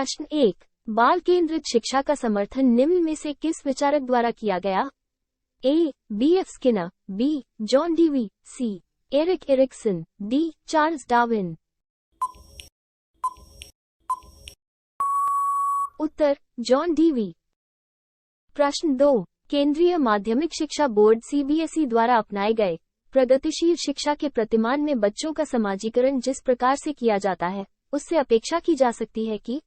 प्रश्न 1, बाल केंद्रित शिक्षा का समर्थन निम्न में से किस विचारक द्वारा किया गया? A. B.F. Skinner, B. John Dewey, C. Eric Erikson, D. Charles Darwin. उत्तर, जॉन डीवी। प्रश्न 2, केंद्रीय माध्यमिक शिक्षा बोर्ड CBSE द्वारा अपनाए गए प्रगतिशील शिक्षा के प्रतिमान में बच्चों का समाजीकरण जिस प्रकार से किया जाता है, उससे अपेक्षा की जा सकती है कि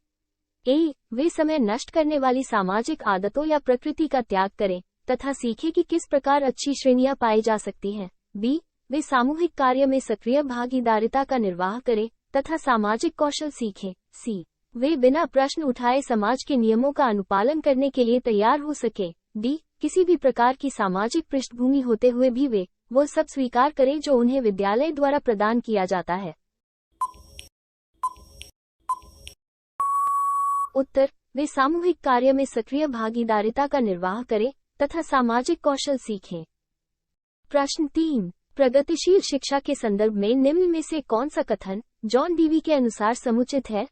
ए. वे समय नष्ट करने वाली सामाजिक आदतों या प्रकृति का त्याग करें तथा सीखें कि किस प्रकार अच्छी श्रेणियां पाई जा सकती हैं। बी. वे सामूहिक कार्य में सक्रिय भागीदारिता का निर्वाह करें तथा सामाजिक कौशल सीखें। सी. वे बिना प्रश्न उठाए समाज के नियमों का अनुपालन करने के लिए तैयार हो सके। डी. किसी भी प्रकार की सामाजिक पृष्ठभूमि होते हुए भी वे वो सब स्वीकार करें जो उन्हें विद्यालय द्वारा प्रदान किया जाता है। उत्तर, वे सामूहिक कार्य में सक्रिय भागीदारिता का निर्वाह करें तथा सामाजिक कौशल सीखें। प्रश्न 3, प्रगतिशील शिक्षा के संदर्भ में निम्न में से कौन सा कथन जॉन डीवी के अनुसार समुचित है?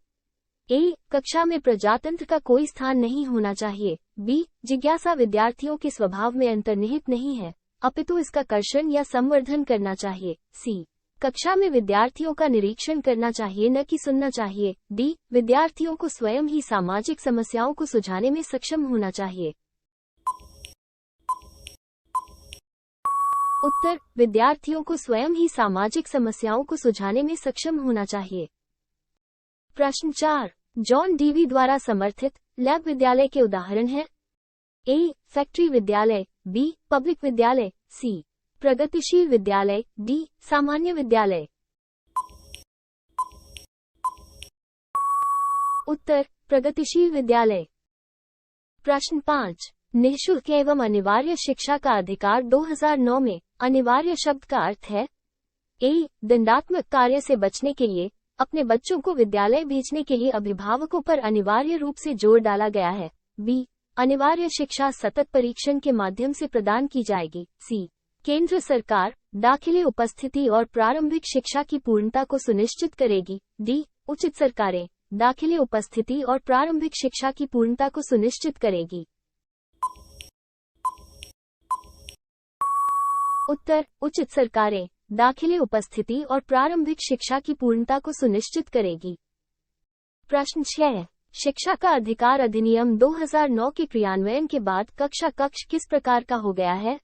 ए. कक्षा में प्रजातंत्र का कोई स्थान नहीं होना चाहिए। बी. जिज्ञासा विद्यार्थियों के स्वभाव में अंतर्निहित नहीं है, अपितु इसका कर्षण या संवर्धन करना चाहिए। सी. कक्षा में विद्यार्थियों का निरीक्षण करना चाहिए न कि सुनना चाहिए। डी. विद्यार्थियों को स्वयं ही सामाजिक समस्याओं को सुलझाने में सक्षम होना चाहिए। उत्तर, विद्यार्थियों को स्वयं ही सामाजिक समस्याओं को सुलझाने में सक्षम होना चाहिए। प्रश्न 4, जॉन डीवी द्वारा समर्थित लैब विद्यालय के उदाहरण हैं? ए. फैक्ट्री विद्यालय, बी. पब्लिक विद्यालय, सी. प्रगतिशील विद्यालय, डी. सामान्य विद्यालय। उत्तर, प्रगतिशील विद्यालय। प्रश्न 5, निःशुल्क एवं अनिवार्य शिक्षा का अधिकार 2009 में अनिवार्य शब्द का अर्थ है? ए. दंडात्मक कार्य से बचने के लिए अपने बच्चों को विद्यालय भेजने के लिए अभिभावकों पर अनिवार्य रूप से जोर डाला गया है। बी. अनिवार्य शिक्षा सतत परीक्षण के माध्यम से प्रदान की जाएगी। सी. केंद्र सरकार दाखिले उपस्थिति और प्रारंभिक शिक्षा की पूर्णता को सुनिश्चित करेगी। डी. उचित सरकारें दाखिले उपस्थिति और प्रारंभिक शिक्षा की पूर्णता को सुनिश्चित करेगी। उत्तर, उचित सरकारें दाखिले उपस्थिति और प्रारंभिक शिक्षा की पूर्णता को सुनिश्चित करेगी। प्रश्न 6, शिक्षा का अधिकार अधिनियम 2009 के क्रियान्वयन के बाद कक्षा कक्ष किस प्रकार का हो गया है?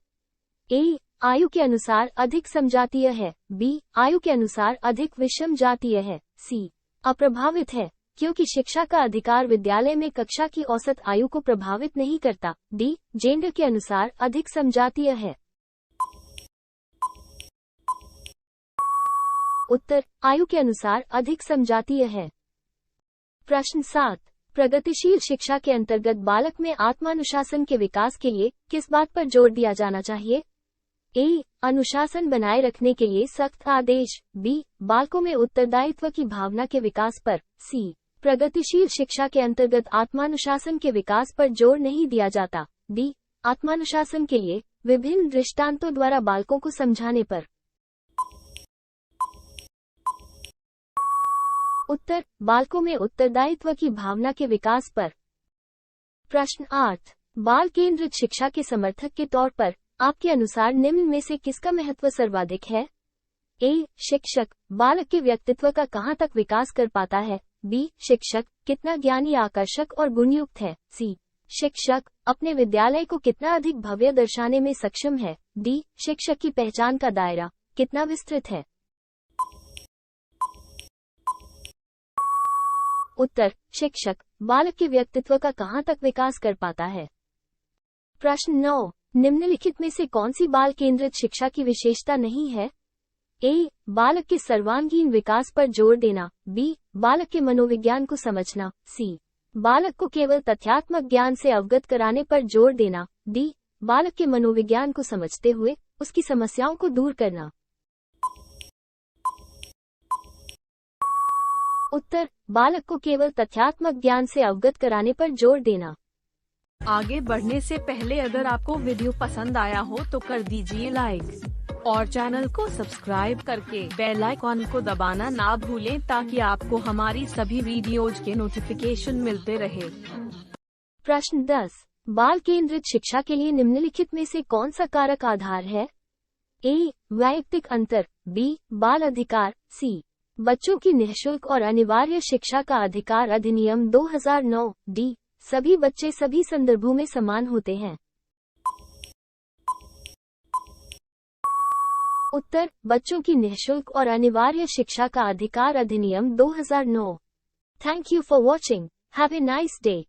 ए. आयु के अनुसार अधिक समजातीय है। बी. आयु के अनुसार अधिक विषम जातीय है। सी. अप्रभावित है, क्योंकि शिक्षा का अधिकार विद्यालय में कक्षा की औसत आयु को प्रभावित नहीं करता। डी. जेंडर के अनुसार अधिक समजातीय है। उत्तर, आयु के अनुसार अधिक समजातीय है। प्रश्न 7, प्रगतिशील शिक्षा के अंतर्गत बालक में आत्मानुशासन के विकास के लिए किस बात पर जोर दिया जाना चाहिए? ए. अनुशासन बनाए रखने के लिए सख्त आदेश। बी. बालकों में उत्तरदायित्व की भावना के विकास पर। सी. प्रगतिशील शिक्षा के अंतर्गत आत्मानुशासन के विकास पर जोर नहीं दिया जाता। डी. आत्मानुशासन के लिए विभिन्न दृष्टांतों द्वारा बालकों को समझाने पर। उत्तर, बालकों में उत्तरदायित्व की भावना के विकास पर। प्रश्न 8, बाल केंद्रित शिक्षा के समर्थक के तौर पर आपके अनुसार निम्न में से किसका महत्व सर्वाधिक है? ए. शिक्षक बालक के व्यक्तित्व का कहां तक विकास कर पाता है। बी. शिक्षक कितना ज्ञानी, आकर्षक और गुणयुक्त है। सी. शिक्षक अपने विद्यालय को कितना अधिक भव्य दर्शाने में सक्षम है। डी. शिक्षक की पहचान का दायरा कितना विस्तृत है। उत्तर, शिक्षक बालक के व्यक्तित्व का कहां तक विकास कर पाता है। प्रश्न 9, निम्नलिखित में से कौन सी बाल केंद्रित शिक्षा की विशेषता नहीं है? ए. बालक के सर्वांगीण विकास पर जोर देना। बी. बालक के मनोविज्ञान को समझना। सी. बालक को केवल तथ्यात्मक ज्ञान से अवगत कराने पर जोर देना। डी. बालक के मनोविज्ञान को समझते हुए उसकी समस्याओं को दूर करना। उत्तर, बालक को केवल तथ्यात्मक ज्ञान से अवगत कराने पर जोर देना। आगे बढ़ने से पहले अगर आपको वीडियो पसंद आया हो तो कर दीजिए लाइक और चैनल को सब्सक्राइब करके बेल आइकॉन को दबाना ना भूलें ताकि आपको हमारी सभी वीडियोज के नोटिफिकेशन मिलते रहे। प्रश्न 10। बाल केंद्रित शिक्षा के लिए निम्नलिखित में से कौन सा कारक आधार है? ए, वैयक्तिक अंतर, बी, बाल अधिकार, सी, बच्चों की निःशुल्क और अनिवार्य शिक्षा का अधिकार अधिनियम 2009, डी, सभी बच्चे सभी संदर्भों में समान होते हैं। उत्तर, बच्चों की निःशुल्क और अनिवार्य शिक्षा का अधिकार अधिनियम 2009। Thank you for watching. Have a nice day.